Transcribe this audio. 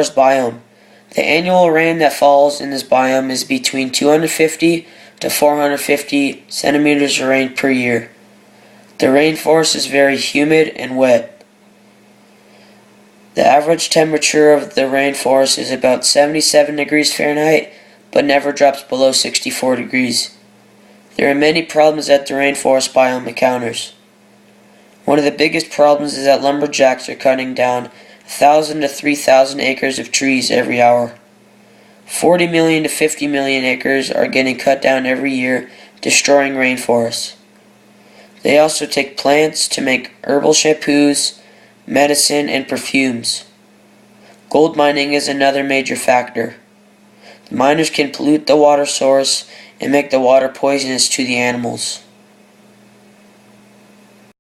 biome. The annual rain that falls in this biome is between 250 to 450 centimeters of rain per year. The rainforest is very humid and wet. The average temperature of the rainforest is about 77 degrees Fahrenheit, but never drops below 64 degrees. There are many problems that the rainforest biome encounters. One of the biggest problems is that lumberjacks are cutting down 1,000 to 3,000 acres of trees every hour. 40 million to 50 million acres are getting cut down every year, destroying rainforests. They also take plants to make herbal shampoos, medicine, and perfumes. Gold mining is another major factor. The miners can pollute the water source and make the water poisonous to the animals.